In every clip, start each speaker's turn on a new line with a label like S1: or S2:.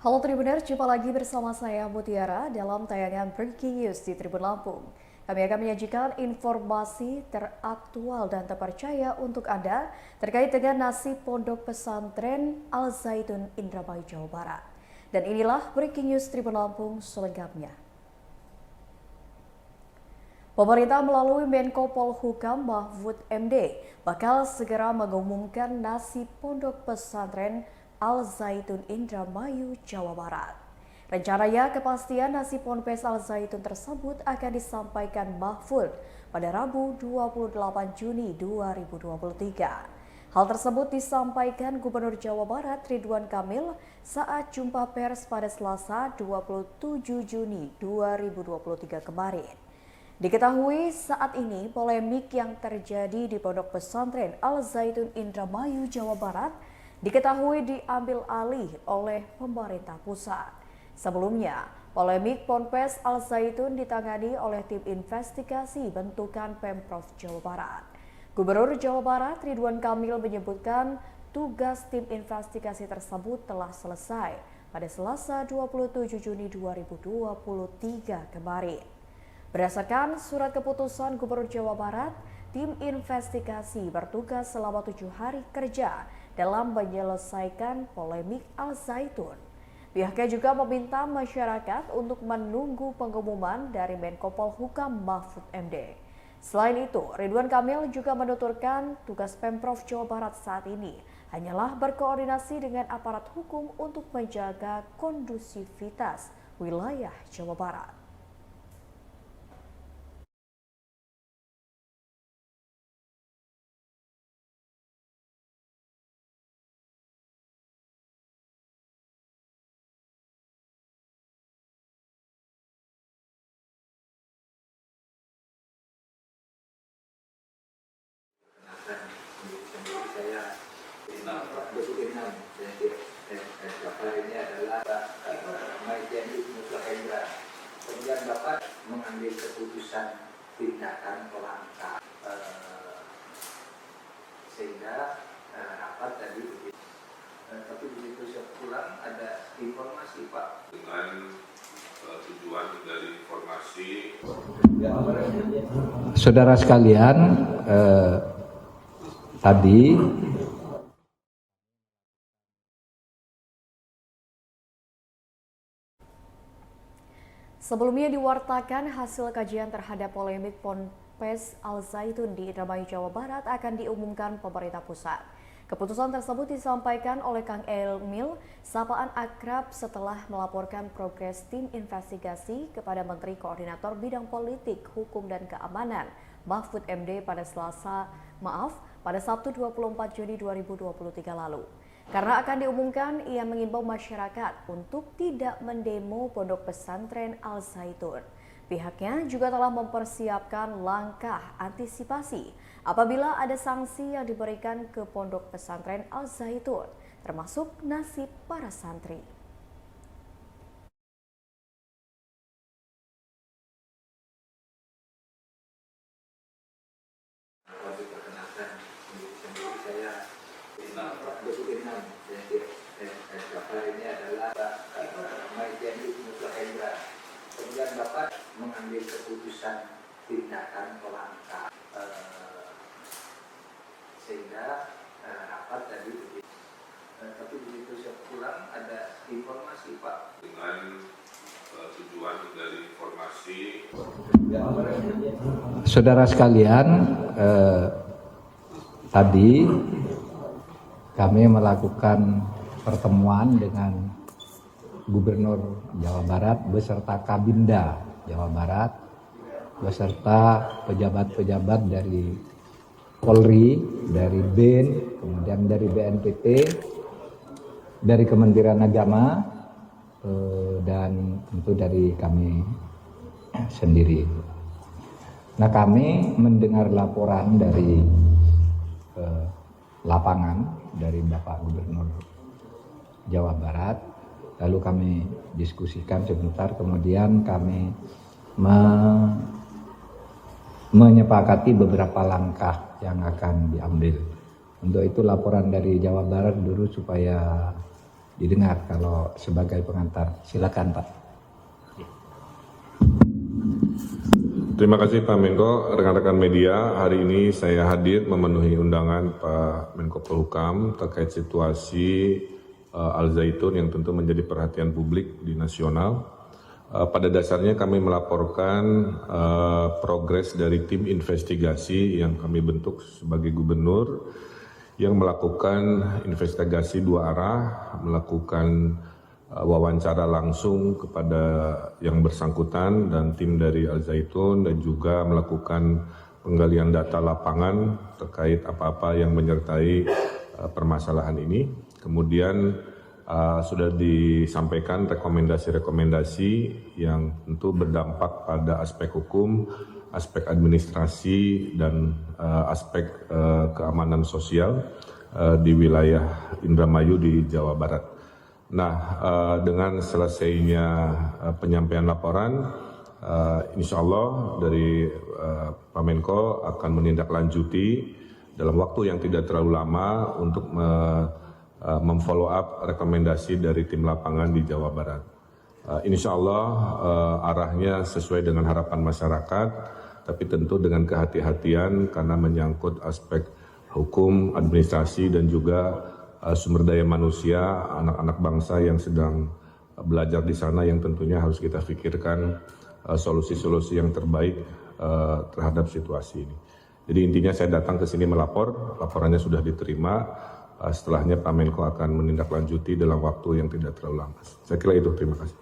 S1: Halo Tribuner, jumpa lagi bersama saya Mutiara dalam tayangan Breaking News di Tribun Lampung. Kami akan menyajikan informasi teraktual dan terpercaya untuk Anda terkait dengan nasib pondok pesantren Al Zaitun Indramayu, Jawa Barat. Dan inilah Breaking News Tribun Lampung selengkapnya. Pemerintah melalui Menko Polhukam Mahfud MD bakal segera mengumumkan nasib pondok pesantren Al Zaitun Indramayu, Jawa Barat. Rencananya kepastian nasib Ponpes Al Zaitun tersebut akan disampaikan Mahfud pada Rabu 28 Juni 2023. Hal tersebut disampaikan Gubernur Jawa Barat Ridwan Kamil saat jumpa pers pada Selasa 27 Juni 2023 kemarin. Diketahui saat ini polemik yang terjadi di Pondok Pesantren Al Zaitun Indramayu, Jawa Barat diketahui diambil alih oleh pemerintah pusat. Sebelumnya, polemik Ponpes Al Zaitun ditangani oleh tim investigasi bentukan Pemprov Jawa Barat. Gubernur Jawa Barat Ridwan Kamil menyebutkan tugas tim investigasi tersebut telah selesai pada Selasa 27 Juni 2023 kemarin. Berdasarkan surat keputusan Gubernur Jawa Barat, tim investigasi bertugas selama 7 hari kerja dalam menyelesaikan polemik Al Zaitun. Pihaknya juga meminta masyarakat untuk menunggu pengumuman dari Menko Polhukam Mahfud MD. Selain itu, Ridwan Kamil juga menuturkan tugas Pemprov Jawa Barat saat ini hanyalah berkoordinasi dengan aparat hukum untuk menjaga kondusivitas wilayah Jawa Barat.
S2: Ini adalah Majen Ibnu Hendra. Kemudian Bapak mengambil keputusan tindakan langkah sehingga rapat tadi begitu. Tapi begitu saya pulang ada informasi Pak
S3: dengan tujuan dari informasi.
S2: Saudara sekalian, tadi
S1: Sebelumnya diwartakan hasil kajian terhadap polemik Ponpes Al Zaitun di Indramayu, Jawa Barat akan diumumkan pemerintah pusat. Keputusan tersebut disampaikan oleh Kang Emil sapaan akrab setelah melaporkan progres tim investigasi kepada Menteri Koordinator Bidang Politik, Hukum dan Keamanan Mahfud MD pada pada Sabtu 24 Juni 2023 lalu. Karena akan diumumkan, ia mengimbau masyarakat untuk tidak mendemo Pondok Pesantren Al Zaitun. Pihaknya juga telah mempersiapkan langkah antisipasi apabila ada sanksi yang diberikan ke Pondok Pesantren Al Zaitun, termasuk nasib para santri.
S2: Ini adalah Majen Ibnu Hendra. Kemudian Bapak mengambil keputusan tindakan langkah sehingga rapat tadi begitu. Tapi begitu saya pulang ada informasi Pak
S3: Dengan tujuan dari informasi.
S2: Saudara sekalian, tadi kami melakukan pertemuan dengan Gubernur Jawa Barat beserta Kabinda Jawa Barat beserta pejabat-pejabat dari Polri, dari BIN, kemudian dari BNPB, dari Kementerian Agama, dan tentu dari kami sendiri. Nah, kami mendengar laporan dari lapangan dari Bapak Gubernur Jawa Barat, lalu kami diskusikan sebentar, kemudian kami menyepakati beberapa langkah yang akan diambil. Untuk itu laporan dari Jawa Barat dulu supaya didengar kalau sebagai pengantar. Silakan Pak.
S3: Terima kasih Pak Menko, rekan-rekan media. Hari ini saya hadir memenuhi undangan Pak Menko Polhukam terkait situasi Al Zaitun yang tentu menjadi perhatian publik di nasional. Pada dasarnya kami melaporkan progres dari tim investigasi yang kami bentuk sebagai gubernur yang melakukan investigasi dua arah, melakukan wawancara langsung kepada yang bersangkutan dan tim dari Al Zaitun, dan juga melakukan penggalian data lapangan terkait apa-apa yang menyertai permasalahan ini. Kemudian sudah disampaikan rekomendasi-rekomendasi yang tentu berdampak pada aspek hukum, aspek administrasi, dan aspek keamanan sosial di wilayah Indramayu di Jawa Barat. Nah, dengan selesainya penyampaian laporan, insya Allah dari Pak Menko akan menindaklanjuti dalam waktu yang tidak terlalu lama untuk memfollow up rekomendasi dari tim lapangan di Jawa Barat. Insya Allah arahnya sesuai dengan harapan masyarakat, tapi tentu dengan kehati-hatian karena menyangkut aspek hukum, administrasi, dan juga sumber daya manusia, anak-anak bangsa yang sedang belajar di sana yang tentunya harus kita pikirkan solusi-solusi yang terbaik terhadap situasi ini. Jadi intinya saya datang ke sini melapor, laporannya sudah diterima, setelahnya Pak Menko akan menindaklanjuti dalam waktu yang tidak terlalu lama. Saya kira itu, terima kasih.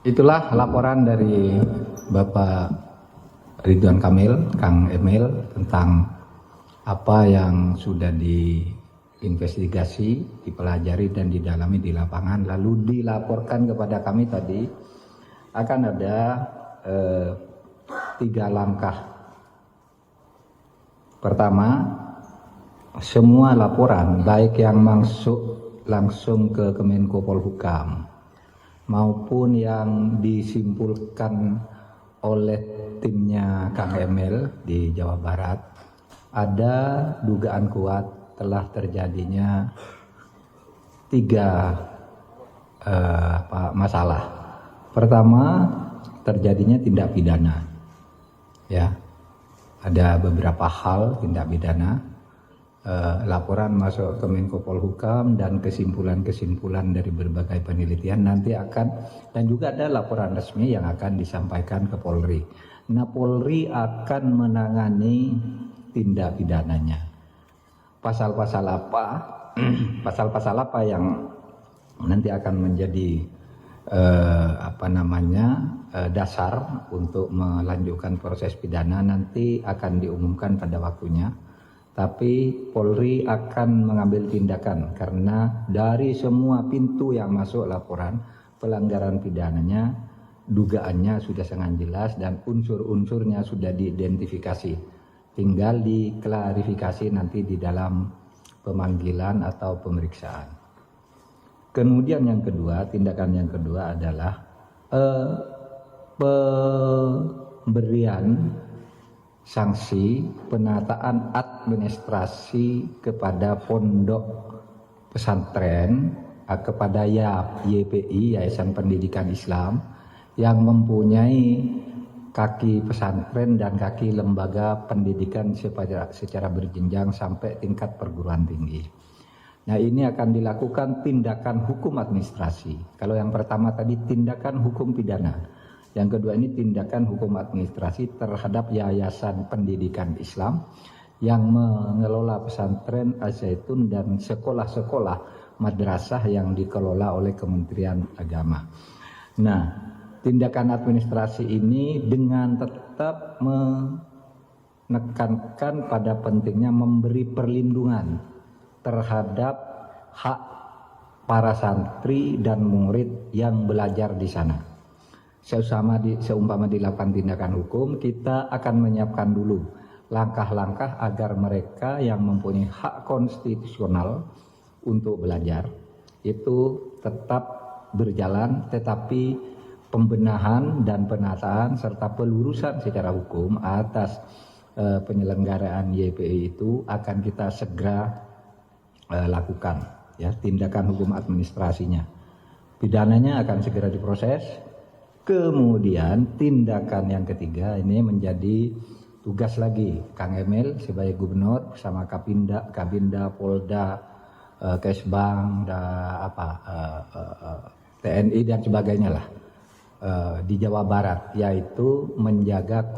S2: Itulah laporan dari Bapak Ridwan Kamil, Kang Emil, tentang apa yang sudah diinvestigasi, dipelajari dan didalami di lapangan, lalu dilaporkan kepada kami tadi. Akan ada 3 langkah. Pertama, semua laporan baik yang masuk langsung ke Kemenko Polhukam maupun yang disimpulkan oleh timnya Kang Emil di Jawa Barat, ada dugaan kuat telah terjadinya 3 masalah. Pertama, terjadinya tindak pidana. Ya, ada beberapa hal tindak pidana. Laporan masuk ke Menko Polhukam dan kesimpulan-kesimpulan dari berbagai penelitian nanti akan, dan juga ada laporan resmi yang akan disampaikan ke Polri. Nah, Polri akan menangani tindak pidananya. Pasal-pasal apa? Pasal-pasal apa yang nanti akan menjadi dasar untuk melanjutkan proses pidana nanti akan diumumkan pada waktunya. Tapi Polri akan mengambil tindakan karena dari semua pintu yang masuk laporan pelanggaran pidananya, dugaannya sudah sangat jelas dan unsur-unsurnya sudah diidentifikasi. Tinggal diklarifikasi nanti di dalam pemanggilan atau pemeriksaan. Kemudian yang kedua, tindakan yang kedua adalah pemberian sanksi penataan administrasi kepada pondok pesantren, kepada YPI, Yayasan Pendidikan Islam, yang mempunyai kaki pesantren dan kaki lembaga pendidikan secara berjenjang sampai tingkat perguruan tinggi. Nah, ini akan dilakukan tindakan hukum administrasi. Kalau yang pertama tadi tindakan hukum pidana. Yang kedua ini tindakan hukum administrasi terhadap Yayasan Pendidikan Islam yang mengelola pesantren Al Zaitun dan sekolah-sekolah madrasah yang dikelola oleh Kementerian Agama. Nah, tindakan administrasi ini dengan tetap menekankan pada pentingnya memberi perlindungan terhadap hak para santri dan murid yang belajar di sana. Seumpama dilakukan tindakan hukum, kita akan menyiapkan dulu langkah-langkah agar mereka yang mempunyai hak konstitusional untuk belajar itu tetap berjalan, tetapi pembenahan dan penataan serta pelurusan secara hukum atas penyelenggaraan YPI itu akan kita segera lakukan. ya, tindakan hukum administrasinya. Pidananya akan segera diproses. Kemudian tindakan yang ketiga ini menjadi tugas lagi Kang Emil sebagai gubernur sama Kabinda, Polda, Kesbang, TNI dan sebagainya lah di Jawa Barat, yaitu menjaga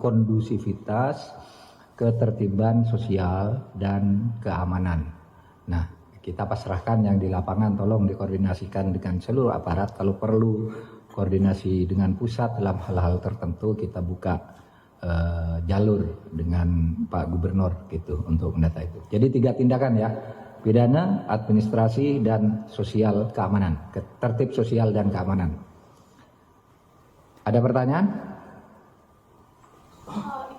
S2: kondusivitas, ketertiban sosial dan keamanan. Nah, kita pasrahkan yang di lapangan, tolong dikoordinasikan dengan seluruh aparat. Kalau perlu koordinasi dengan pusat dalam hal-hal tertentu, kita buka jalur dengan Pak Gubernur gitu untuk mendata itu. Jadi 3 tindakan ya, pidana, administrasi, dan sosial keamanan, tertib sosial dan keamanan. Ada pertanyaan?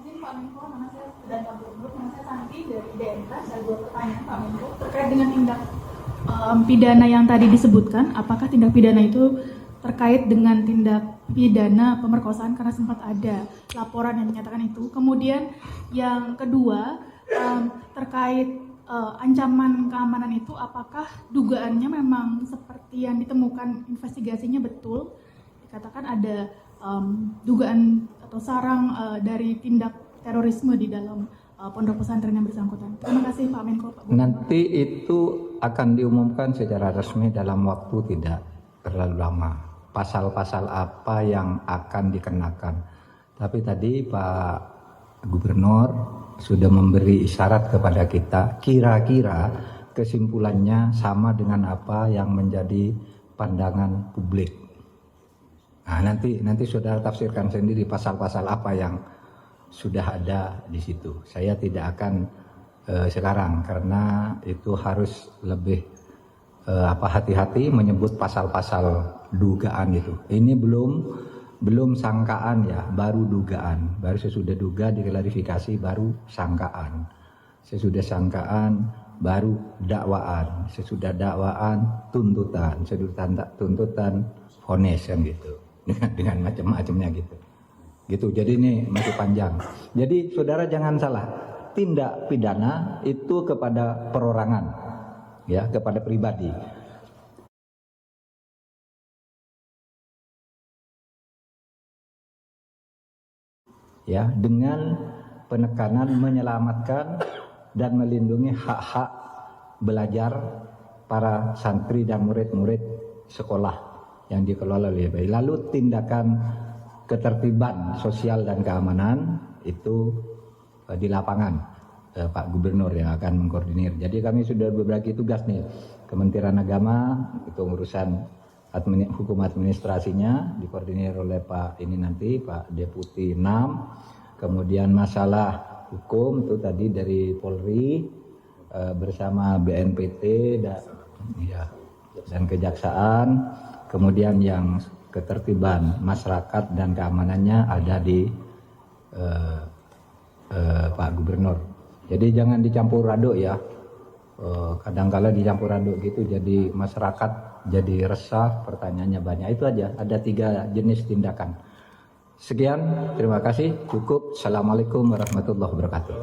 S4: Izin Pak Menko, nama saya dan Pak Gubernur, nama saya Santi dari DMK. Saya buat pertanyaan Pak Menko terkait dengan tindak pidana yang tadi disebutkan. Apakah tindak pidana itu terkait dengan tindak pidana pemerkosaan, karena sempat ada laporan yang menyatakan itu. Kemudian yang kedua terkait ancaman keamanan itu, apakah dugaannya memang seperti yang ditemukan investigasinya betul? Dikatakan ada dugaan atau sarang dari tindak terorisme di dalam pondok pesantren yang bersangkutan. Terima kasih Pak Menko. Pak Gubernur.
S2: Nanti itu akan diumumkan secara resmi dalam waktu tidak terlalu lama. Pasal-pasal apa yang akan dikenakan. Tapi tadi Pak Gubernur sudah memberi isyarat kepada kita, kira-kira kesimpulannya sama dengan apa yang menjadi pandangan publik. Nah, nanti saudara tafsirkan sendiri pasal-pasal apa yang sudah ada di situ. Saya tidak akan sekarang karena itu harus lebih hati-hati menyebut pasal-pasal dugaan itu. Ini belum sangkaan ya, baru dugaan. Baru sesudah duga diklarifikasi, baru sangkaan. Sesudah sangkaan baru dakwaan. Sesudah dakwaan tuntutan. Sesudah tuntutan vonis kan gitu. Dengan macam-macamnya gitu. Gitu. Jadi ini masih panjang. Jadi saudara jangan salah. Tindak pidana itu kepada perorangan, ya, kepada pribadi. Ya, dengan penekanan menyelamatkan dan melindungi hak-hak belajar para santri dan murid-murid sekolah yang dikelola oleh BPI. Lalu tindakan ketertiban sosial dan keamanan itu di lapangan Pak Gubernur yang akan mengkoordinir. Jadi kami sudah berbagi tugas nih, Kementerian Agama itu urusan hukum administrasinya dikoordinir oleh Pak Deputi 6. Kemudian masalah hukum itu tadi dari Polri bersama BNPT dan Kejaksaan. Kemudian yang ketertiban masyarakat dan keamanannya ada di Pak Gubernur. Jadi jangan dicampur aduk ya. Kadang-kala dicampur aduk gitu, jadi masyarakat jadi resah, pertanyaannya banyak. Itu aja, ada 3 jenis tindakan. Sekian, terima kasih, cukup. Assalamualaikum warahmatullahi wabarakatuh.